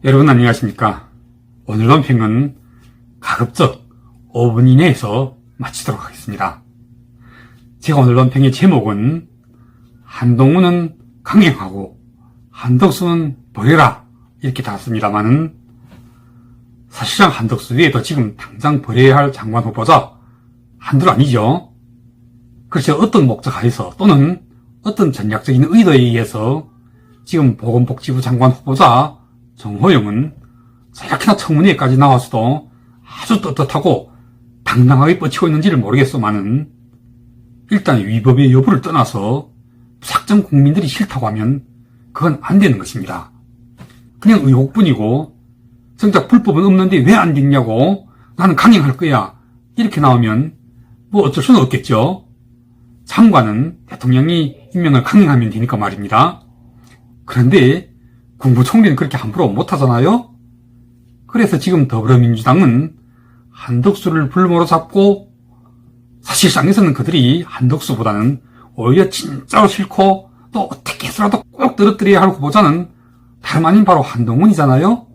여러분 안녕하십니까. 오늘 논평은 가급적 5분 이내에서 마치도록 하겠습니다. 제가 오늘 논평의 제목은 한동훈은 강행하고 한덕수는 버려라 이렇게 달았습니다만은 사실상 한덕수 외에도 지금 당장 버려야 할 장관 후보자 한둘 아니죠. 그래서 어떤 목적 하에서 또는 어떤 전략적인 의도에 의해서 지금 보건복지부 장관 후보자 정호영은 이렇게나 청문회까지 나와서도 아주 떳떳하고 당당하게 뻗치고 있는지를 모르겠소만은 일단 위법의 여부를 떠나서 무작정 국민들이 싫다고 하면 그건 안 되는 것입니다. 그냥 의혹뿐이고 정작 불법은 없는데 왜 안 됐냐고 나는 강행할 거야 이렇게 나오면 뭐 어쩔 수는 없겠죠. 장관은 대통령이 임명을 강행하면 되니까 말입니다. 그런데 국무총리는 그렇게 함부로 못하잖아요. 그래서 지금 더불어민주당은 한덕수를 불모로 잡고 사실상에서는 그들이 한덕수보다는 오히려 진짜로 싫고 또 어떻게 해서라도 꼭 떨어뜨려야 할 후보자는 다름 아닌 바로 한동훈이잖아요.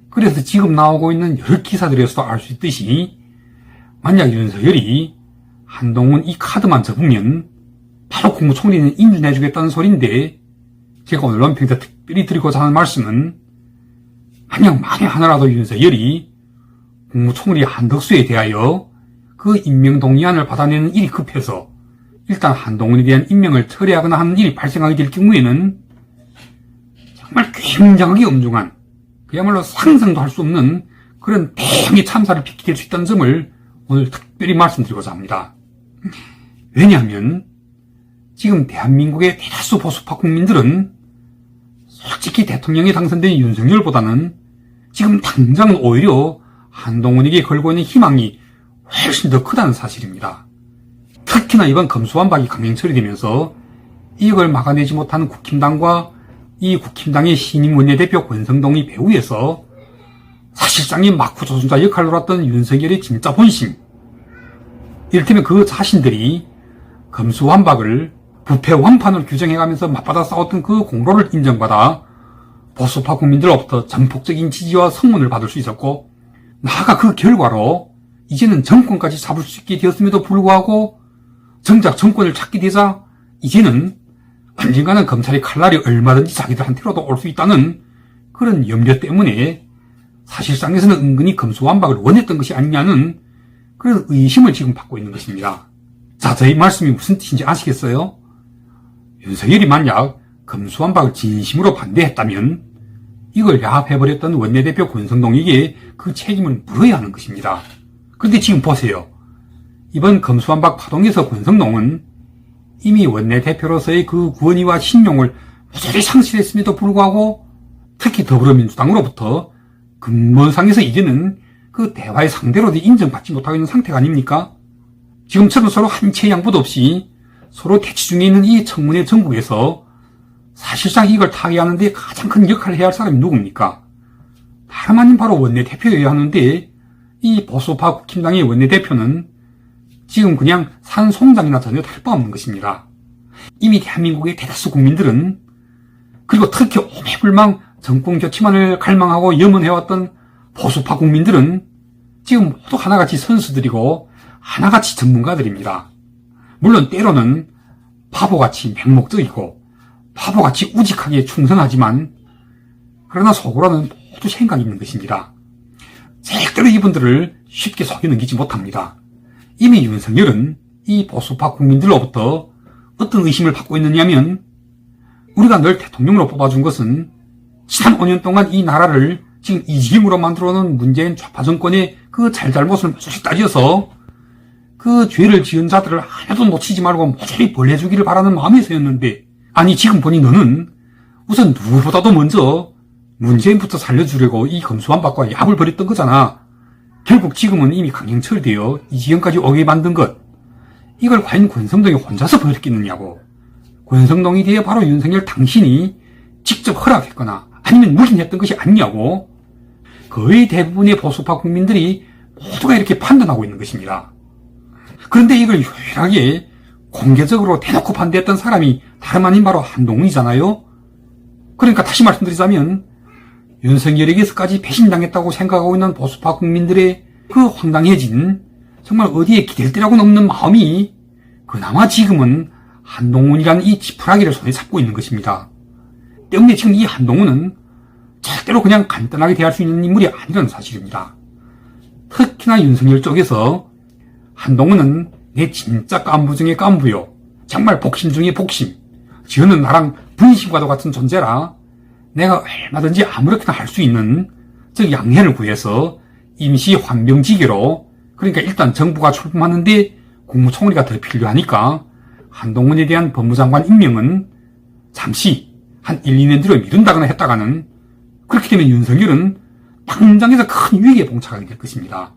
그래서 지금 나오고 있는 여러 기사들에서도 알 수 있듯이 만약 윤석열이 한동훈 이 카드만 접으면 바로 국무총리는 인준해주겠다는 소리인데 제가 오늘 논평에서 특별히 드리고자 하는 말씀은 만약 만에 하나라도 윤석열이 국무총리 한덕수에 대하여 그 임명 동의안을 받아내는 일이 급해서 일단 한동훈에 대한 임명을 철회하거나 하는 일이 발생하게 될 경우에는 정말 굉장하게 엄중한 그야말로 상상도 할 수 없는 그런 대형의 참사를 빚게 될 수 있다는 점을 오늘 특별히 말씀드리고자 합니다. 왜냐하면 지금 대한민국의 대다수 보수파 국민들은 솔직히 대통령에 당선된 윤석열보다는 지금 당장은 오히려 한동훈에게 걸고 있는 희망이 훨씬 더 크다는 사실입니다. 특히나 이번 검수완박이 강행 처리되면서 이걸 막아내지 못하는 국힘당과 이 국힘당의 신임 원내대표 권성동이 배후에서 사실상의 마쿠 조순자 역할을 했던 윤석열의 진짜 본심, 이를테면 그 자신들이 검수완박을 부패 완판으로 규정해가면서 맞받아 싸웠던 그 공로를 인정받아 보수파 국민들로부터 전폭적인 지지와 성원을 받을 수 있었고, 나아가 그 결과로 이제는 정권까지 잡을 수 있게 되었음에도 불구하고 정작 정권을 찾게 되자 이제는 언젠가는 검찰의 칼날이 얼마든지 자기들한테로도 올 수 있다는 그런 염려 때문에 사실상에서는 은근히 검수완박을 원했던 것이 아니냐는 그런 의심을 지금 받고 있는 것입니다. 자, 저희 말씀이 무슨 뜻인지 아시겠어요? 윤석열이 만약 검수완박을 진심으로 반대했다면 이걸 야합해버렸던 원내대표 권성동에게 그 책임을 물어야 하는 것입니다. 그런데 지금 보세요. 이번 검수완박 파동에서 권성동은 이미 원내대표로서의 그 권위와 신용을 모조리 상실했음에도 불구하고 특히 더불어민주당으로부터 근본상에서 이제는 그 대화의 상대로도 인정받지 못하고 있는 상태가 아닙니까? 지금처럼 서로 한치의 양보도 없이 서로 대치 중에 있는 이 청문회 전국에서 사실상 이걸 타개하는 데 가장 큰 역할을 해야 할 사람이 누굽니까? 다름 아닌 바로 원내대표여야 하는데 이 보수파 국힘당의 원내대표는 지금 그냥 산송장이나 전혀 다를 바 없는 것입니다. 이미 대한민국의 대다수 국민들은 그리고 특히 오매불망 정권 교체만을 갈망하고 염원해왔던 보수파 국민들은 지금 모두 하나같이 선수들이고 하나같이 전문가들입니다. 물론 때로는 바보같이 맹목적이고 바보같이 우직하게 충성하지만 그러나 속으로는 모두 생각이 있는 것입니다. 절대로 이분들을 쉽게 속여 넘기지 못합니다. 이미 윤석열은 이 보수파 국민들로부터 어떤 의심을 받고 있느냐면 우리가 널 대통령으로 뽑아준 것은 지난 5년 동안 이 나라를 지금 이 지경으로 만들어놓은 문재인 좌파 정권의 그 잘잘못을 모조리 따져서 그 죄를 지은 자들을 하나도 놓치지 말고 모조리 벌해주기를 바라는 마음에서였는데 아니 지금 보니 너는 우선 누구보다도 먼저 문재인부터 살려주려고 이 검수완박과 야합을 벌였던 거잖아. 결국 지금은 이미 강행 처리되어 이 지경까지 오게 만든 것, 이걸 과연 권성동이 혼자서 벌였겠느냐고. 권성동에 대해 바로 윤석열 당신이 직접 허락했거나 아니면 묵인했던 것이 아니냐고 거의 대부분의 보수파 국민들이 모두가 이렇게 판단하고 있는 것입니다. 그런데 이걸 유일하게 공개적으로 대놓고 반대했던 사람이 다름 아닌 바로 한동훈이잖아요. 그러니까 다시 말씀드리자면 윤석열에게서까지 배신당했다고 생각하고 있는 보수파 국민들의 그 황당해진 정말 어디에 기댈 데라고는 없는 마음이 그나마 지금은 한동훈이라는 이 지푸라기를 손에 잡고 있는 것입니다. 때문에 지금 이 한동훈은 절대로 그냥 간단하게 대할 수 있는 인물이 아니라는 사실입니다. 특히나 윤석열 쪽에서 한동훈은 내 진짜 깐부 중에 깐부요. 정말 복심 중에 복심. 저는 나랑 분신과도 같은 존재라 내가 얼마든지 아무렇게나 할 수 있는 즉 양해를 구해서 임시 환병지계로 그러니까 일단 정부가 출범하는데 국무총리가 더 필요하니까 한동훈에 대한 법무장관 임명은 잠시 한 1, 2년 뒤로 미룬다거나 했다가는 그렇게 되면 윤석열은 당장에서 큰 위기에 봉착하게 될 것입니다.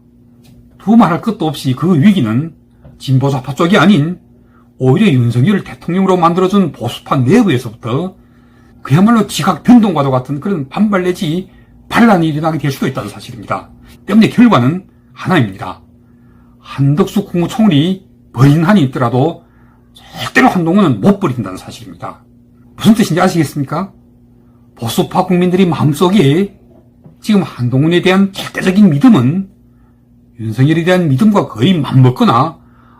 두말할 것도 없이 그 위기는 진보좌파 쪽이 아닌 오히려 윤석열을 대통령으로 만들어준 보수파 내부에서부터 그야말로 지각 변동과도 같은 그런 반발 내지 반란이 일어나게 될 수도 있다는 사실입니다. 때문에 결과는 하나입니다. 한덕수 국무총리 버리는 한이 있더라도 절대로 한동훈은 못 버린다는 사실입니다. 무슨 뜻인지 아시겠습니까? 보수파 국민들이 마음속에 지금 한동훈에 대한 절대적인 믿음은 윤석열에 대한 믿음과 거의 맞먹거나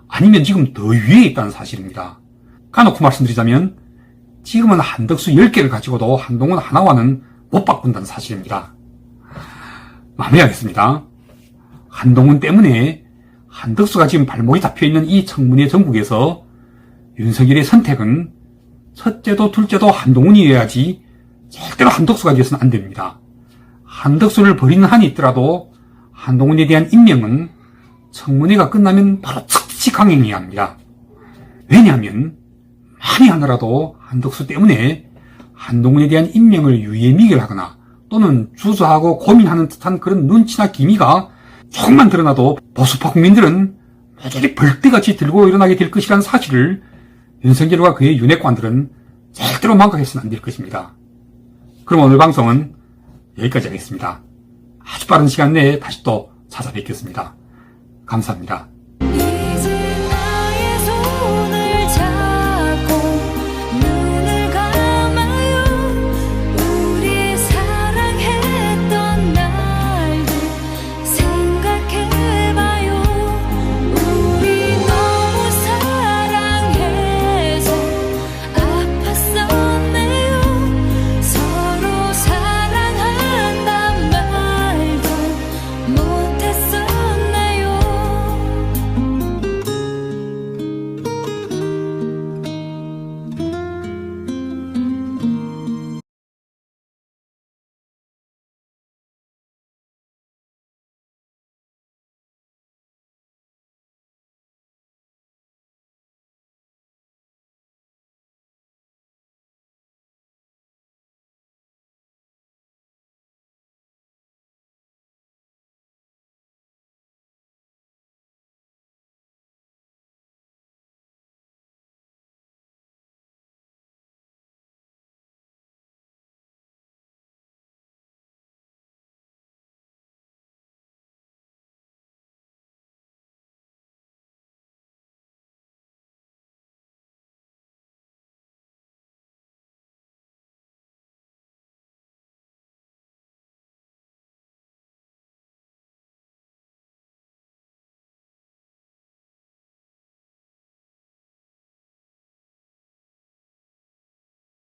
아니면 지금 더 위에 있다는 사실입니다. 까놓고 말씀드리자면 지금은 한덕수 10개를 가지고도 한동훈 하나와는 못 바꾼다는 사실입니다. 마무리하겠습니다. 한동훈 때문에 한덕수가 지금 발목이 잡혀있는 이 청문회 전국에서 윤석열의 선택은 첫째도 둘째도 한동훈이어야지 절대로 한덕수가 되어서는 안 됩니다. 한덕수를 버리는 한이 있더라도 한동훈에 대한 임명은 청문회가 끝나면 바로 즉시 강행해야 합니다. 왜냐하면 만이 하나라도 한덕수 때문에 한동훈에 대한 임명을 유예미결하거나 또는 주저하고 고민하는 듯한 그런 눈치나 기미가 조금만 드러나도 보수파 국민들은 모조리 벌떼같이 들고 일어나게 될 것이라는 사실을 윤석열과 그의 윤핵관들은 절대로 망각해서는 안 될 것입니다. 그럼 오늘 방송은 여기까지 하겠습니다. 아주 빠른 시간 내에 다시 또 찾아뵙겠습니다. 감사합니다.